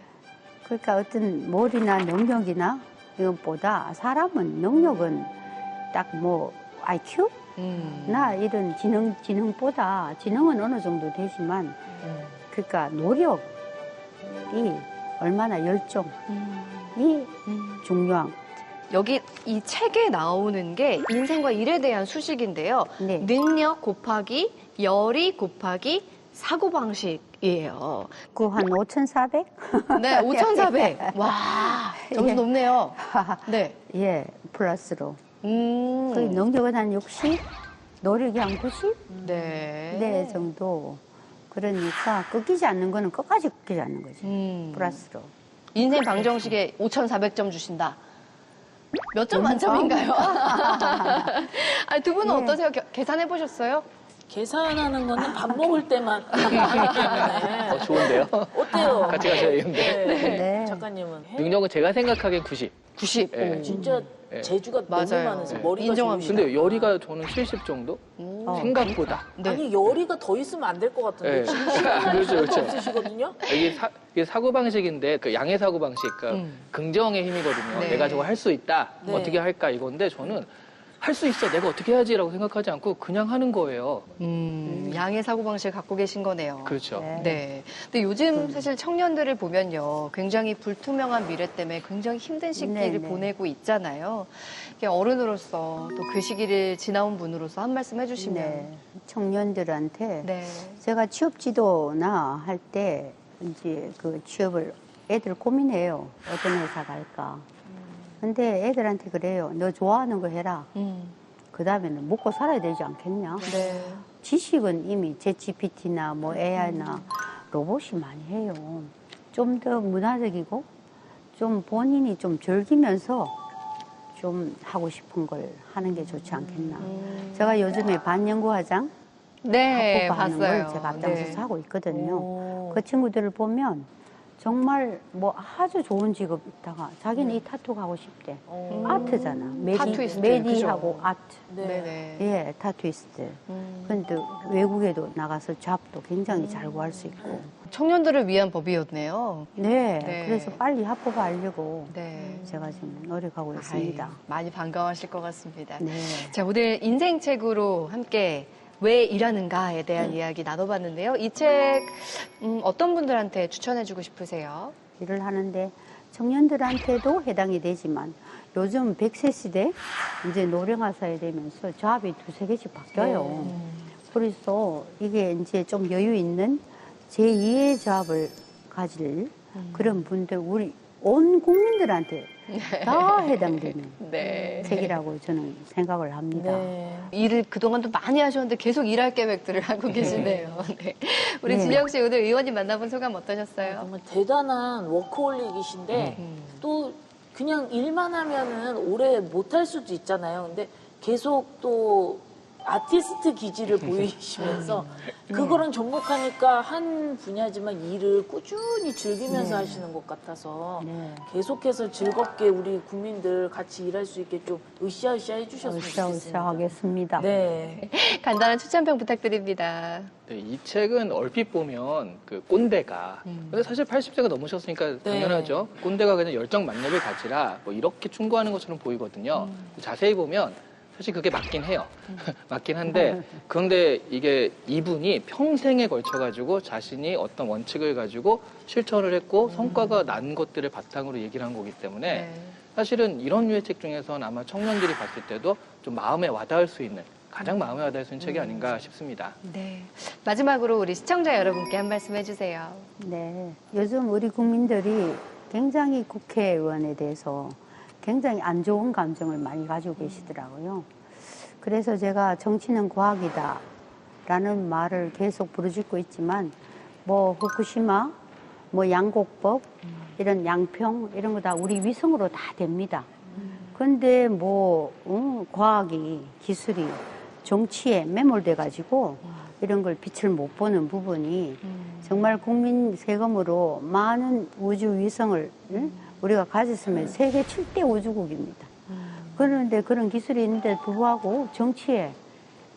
그러니까 어떤 머리나 능력이나 이것보다 사람은 능력은 딱 뭐 IQ? 나 이런 지능보다 지능은 어느 정도 되지만 그러니까 노력이 얼마나 열정이 중요한. 여기 이 책에 나오는 게 인생과 일에 대한 수식인데요. 네. 능력 곱하기 열의 곱하기 사고방식이에요. 그 한 5,400? 네, 5,400. 와, 점수 예. 높네요. 네. 예, 플러스로. 그 네. 능력은 한 60, 노력이 한 90? 네. 네, 정도. 그러니까 꺾이지 않는 거는 끝까지 꺾이지 않는 거지. 플러스로. 인생 방정식에 5,400점 주신다. 몇 점 만점인가요? 아니, 두 분은 네. 어떠세요? 계산해 보셨어요? 계산하는 거는 밥 먹을 때만 하기 때문에. 좋은데요? 어때요? 같이 가셔야 되는데. 네. 네. 작가님은? 능력은 제가 생각하기엔 90. 90. 예. 진짜 네. 재주가 너무 맞아요. 많으세요. 네. 머리가 인정합니다. 좋으시다. 근데 열이가 저는 70 정도? 생각보다. 네. 아니 열이가 더 있으면 안 될 것 같은데 네. 지금 시간이 그렇죠, 하나도 그렇죠. 없으시거든요. 이게 사고방식인데 그 양의 사고방식, 그러니까 긍정의 힘이거든요. 네. 내가 저거 할 수 있다. 네. 어떻게 할까 이건데 저는 할 수 있어. 내가 어떻게 해야지라고 생각하지 않고 그냥 하는 거예요. 양의 사고방식을 갖고 계신 거네요. 그렇죠. 네. 네. 근데 요즘 사실 청년들을 보면요. 굉장히 불투명한 미래 때문에 굉장히 힘든 시기를 네. 보내고 있잖아요. 이게 어른으로서 또 그 시기를 지나온 분으로서 한 말씀 해주시면. 네. 청년들한테 네. 제가 취업 지도나 할 때 이제 그 취업을 애들 고민해요. 어떤 회사 갈까. 근데 애들한테 그래요. 너 좋아하는 거 해라. 그 다음에는 먹고 살아야 되지 않겠냐. 네. 지식은 이미 챗GPT나 뭐 AI나 로봇이 많이 해요. 좀 더 문화적이고 좀 본인이 좀 즐기면서 좀 하고 싶은 걸 하는 게 좋지 않겠나. 제가 요즘에 반연구화장 네, 학부가 하는 봤어요. 걸 제가 앞장서서 네. 하고 있거든요. 오. 그 친구들을 보면 정말 뭐 아주 좋은 직업 있다가 자기는 이 타투 가고 싶대. 아트잖아. 타투이스트, 메디하고 그죠? 아트. 네네. 예, 타투이스트. 근데 외국에도 나가서 잡도 굉장히 잘 구할 수 있고. 청년들을 위한 법이었네요. 네, 네. 그래서 빨리 합법하려고 네. 제가 지금 노력하고 있습니다. 아이, 많이 반가워하실 것 같습니다. 네. 자, 오늘 인생책으로 함께 왜 일하는가에 대한 이야기 나눠봤는데요. 이 책 어떤 분들한테 추천해주고 싶으세요? 일을 하는데 청년들한테도 해당이 되지만 요즘 100세 시대 이제 노령화사회 되면서 잡이 두세 개씩 바뀌어요. 그래서 이게 이제 좀 여유 있는 제2의 잡을 가질 그런 분들 우리 온 국민들한테 다 해당되는 네. 책이라고 저는 생각을 합니다. 네. 일을 그동안도 많이 하셨는데 계속 일할 계획들을 하고 계시네요. 네. 우리 네. 진영 씨 오늘 의원님 만나본 소감 어떠셨어요? 정말 대단한 워커홀릭이신데 또 그냥 일만 하면은 오래 못할 수도 있잖아요. 근데 계속 또 아티스트 기질을 보이시면서 그거랑 접목하니까 한 분야지만 일을 꾸준히 즐기면서 하시는 것 같아서 네. 계속해서 즐겁게 우리 국민들 같이 일할 수 있게 좀 으쌰으쌰 해주셨으면 좋겠습니다. 으쌰으쌰하겠습니다. 네. 간단한 추천평 부탁드립니다. 네, 이 책은 얼핏 보면 그 꼰대가 근데 사실 80세가 넘으셨으니까 당연하죠. 꼰대가 그냥 열정 만렙을 가지라 뭐 이렇게 충고하는 것처럼 보이거든요. 자세히 보면 사실 그게 맞긴 해요. 맞긴 한데 그런데 이게 이분이 평생에 걸쳐가지고 자신이 어떤 원칙을 가지고 실천을 했고 성과가 난 것들을 바탕으로 얘기를 한 거기 때문에 네. 사실은 이런 류의 책 중에서는 아마 청년들이 봤을 때도 좀 마음에 와닿을 수 있는 가장 마음에 와닿을 수 있는 책이 아닌가 싶습니다. 네. 마지막으로 우리 시청자 여러분께 한 말씀 해주세요. 네. 요즘 우리 국민들이 굉장히 국회의원에 대해서 굉장히 안 좋은 감정을 많이 가지고 계시더라고요. 그래서 제가 정치는 과학이다 라는 말을 계속 부르짖고 있지만 뭐 후쿠시마, 뭐 양곡법, 이런 양평 이런 거 다 우리 위성으로 다 됩니다. 근데 뭐 과학이 기술이 정치에 매몰돼 가지고 이런 걸 빛을 못 보는 부분이 정말 국민 세금으로 많은 우주 위성을 우리가 가졌으면 세계 7대 우주국입니다. 그런데 그런 기술이 있는데 불구하고 정치에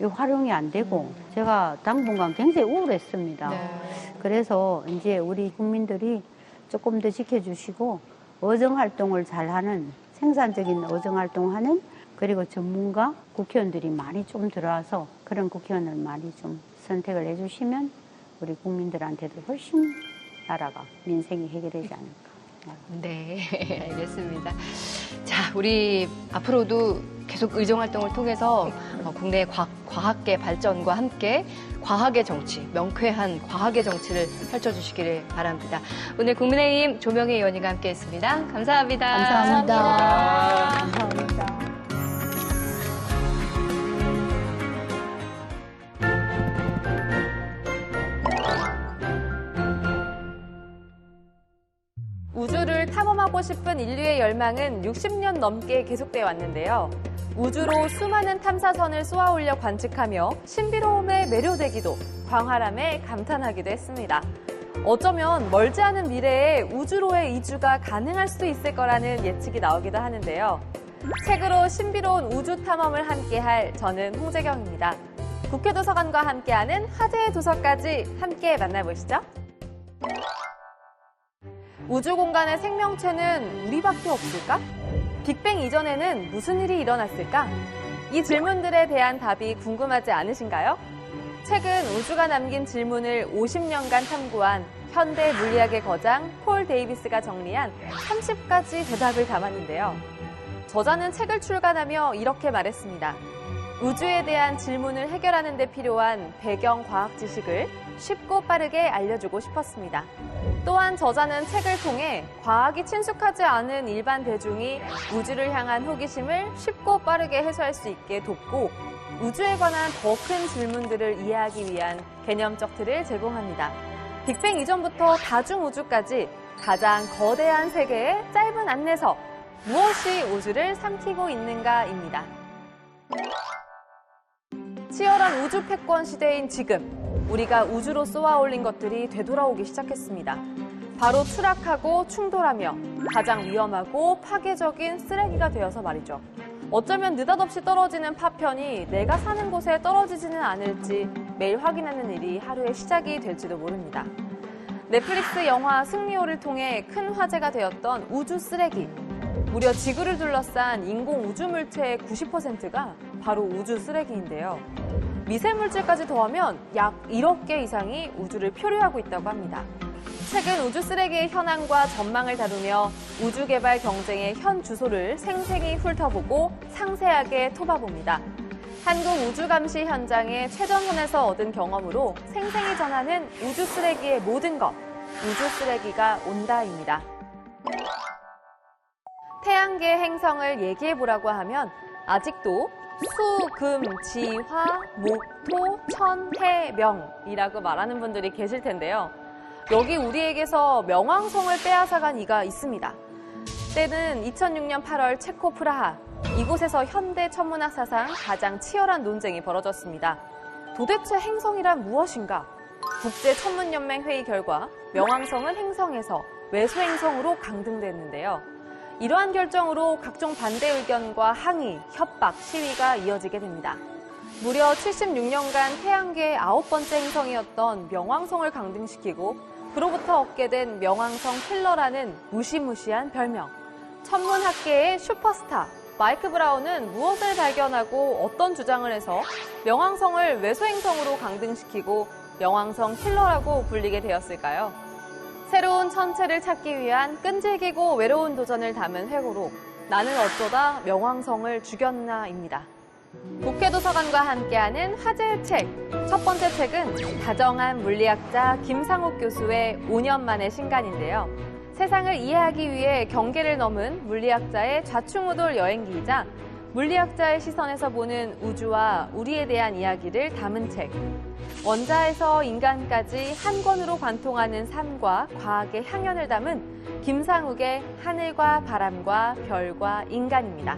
활용이 안 되고 제가 당분간 굉장히 우울했습니다. 네. 그래서 이제 우리 국민들이 조금 더 지켜주시고 어정활동을 잘하는 생산적인 어정활동하는 그리고 전문가 국회의원들이 많이 좀 들어와서 그런 국회의원을 많이 좀 선택을 해주시면 우리 국민들한테도 훨씬 나라가 민생이 해결되지 않을까. 네, 알겠습니다. 자, 우리 앞으로도 계속 의정활동을 통해서 국내 과학계 발전과 함께 과학의 정치, 명쾌한 과학의 정치를 펼쳐주시기를 바랍니다. 오늘 국민의힘 조명희 의원님과 함께했습니다. 감사합니다. 감사합니다. 감사합니다. 우주를 탐험하고 싶은 인류의 열망은 60년 넘게 계속되어 왔는데요. 우주로 수많은 탐사선을 쏘아올려 관측하며 신비로움에 매료되기도, 광활함에 감탄하기도 했습니다. 어쩌면 멀지 않은 미래에 우주로의 이주가 가능할 수도 있을 거라는 예측이 나오기도 하는데요. 책으로 신비로운 우주 탐험을 함께할 저는 홍재경입니다. 국회도서관과 함께하는 화제의 도서까지 함께 만나보시죠. 우주 공간의 생명체는 우리밖에 없을까? 빅뱅 이전에는 무슨 일이 일어났을까? 이 질문들에 대한 답이 궁금하지 않으신가요? 책은 우주가 남긴 질문을 50년간 탐구한 현대 물리학의 거장 폴 데이비스가 정리한 30가지 대답을 담았는데요. 저자는 책을 출간하며 이렇게 말했습니다. 우주에 대한 질문을 해결하는 데 필요한 배경 과학 지식을 쉽고 빠르게 알려주고 싶었습니다. 또한 저자는 책을 통해 과학이 친숙하지 않은 일반 대중이 우주를 향한 호기심을 쉽고 빠르게 해소할 수 있게 돕고 우주에 관한 더 큰 질문들을 이해하기 위한 개념적 틀을 제공합니다. 빅뱅 이전부터 다중우주까지 가장 거대한 세계의 짧은 안내서 무엇이 우주를 삼키고 있는가입니다. 치열한 우주 패권 시대인 지금 우리가 우주로 쏘아올린 것들이 되돌아오기 시작했습니다. 바로 추락하고 충돌하며 가장 위험하고 파괴적인 쓰레기가 되어서 말이죠. 어쩌면 느닷없이 떨어지는 파편이 내가 사는 곳에 떨어지지는 않을지 매일 확인하는 일이 하루의 시작이 될지도 모릅니다. 넷플릭스 영화 승리호를 통해 큰 화제가 되었던 우주 쓰레기. 무려 지구를 둘러싼 인공 우주 물체의 90%가 바로 우주 쓰레기인데요. 미세물질까지 더하면 약 1억 개 이상이 우주를 표류하고 있다고 합니다. 최근 우주 쓰레기의 현황과 전망을 다루며 우주 개발 경쟁의 현 주소를 생생히 훑어보고 상세하게 톱아봅니다. 한국 우주 감시 현장의 최전선에서 얻은 경험으로 생생히 전하는 우주 쓰레기의 모든 것, 우주 쓰레기가 온다입니다. 태양계 행성을 얘기해보라고 하면 아직도 수, 금, 지, 화, 목, 토, 천, 해, 명이라고 말하는 분들이 계실 텐데요. 여기 우리에게서 명왕성을 빼앗아간 이가 있습니다. 때는 2006년 8월 체코 프라하. 이곳에서 현대 천문학 사상 가장 치열한 논쟁이 벌어졌습니다. 도대체 행성이란 무엇인가? 국제천문연맹 회의 결과 명왕성은 행성에서 외소행성으로 강등됐는데요. 이러한 결정으로 각종 반대 의견과 항의, 협박, 시위가 이어지게 됩니다. 무려 76년간 태양계의 9번째 행성이었던 명왕성을 강등시키고 그로부터 얻게 된 명왕성 킬러라는 무시무시한 별명. 천문학계의 슈퍼스타 마이크 브라운은 무엇을 발견하고 어떤 주장을 해서 명왕성을 외소행성으로 강등시키고 명왕성 킬러라고 불리게 되었을까요? 새로운 천체를 찾기 위한 끈질기고 외로운 도전을 담은 회고록 나는 어쩌다 명왕성을 죽였나입니다. 국회도서관과 함께하는 화제의 책. 첫 번째 책은 다정한 물리학자 김상욱 교수의 5년 만의 신간인데요. 세상을 이해하기 위해 경계를 넘은 물리학자의 좌충우돌 여행기이자 물리학자의 시선에서 보는 우주와 우리에 대한 이야기를 담은 책. 원자에서 인간까지 한 권으로 관통하는 삶과 과학의 향연을 담은 김상욱의 하늘과 바람과 별과 인간입니다.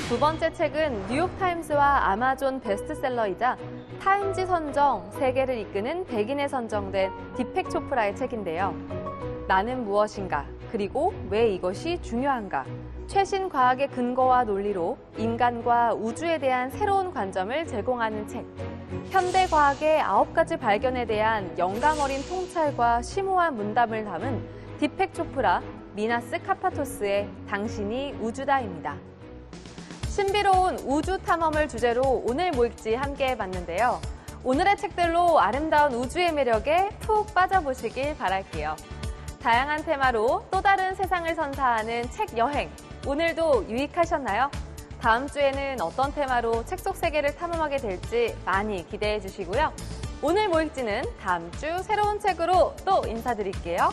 두 번째 책은 뉴욕타임스와 아마존 베스트셀러이자 타임지 선정 세계를 이끄는 100인에 선정된 디펙 초프라의 책인데요. 나는 무엇인가, 그리고 왜 이것이 중요한가, 최신 과학의 근거와 논리로 인간과 우주에 대한 새로운 관점을 제공하는 책. 현대 과학의 9가지 발견에 대한 영감 어린 통찰과 심오한 문답을 담은 디펙 초프라 미나스 카파토스의 당신이 우주다입니다. 신비로운 우주 탐험을 주제로 오늘 모익지 함께 해봤는데요. 오늘의 책들로 아름다운 우주의 매력에 푹 빠져보시길 바랄게요. 다양한 테마로 또 다른 세상을 선사하는 책 여행. 오늘도 유익하셨나요? 다음 주에는 어떤 테마로 책 속 세계를 탐험하게 될지 많이 기대해 주시고요. 오늘 모익지는 다음 주 새로운 책으로 또 인사드릴게요.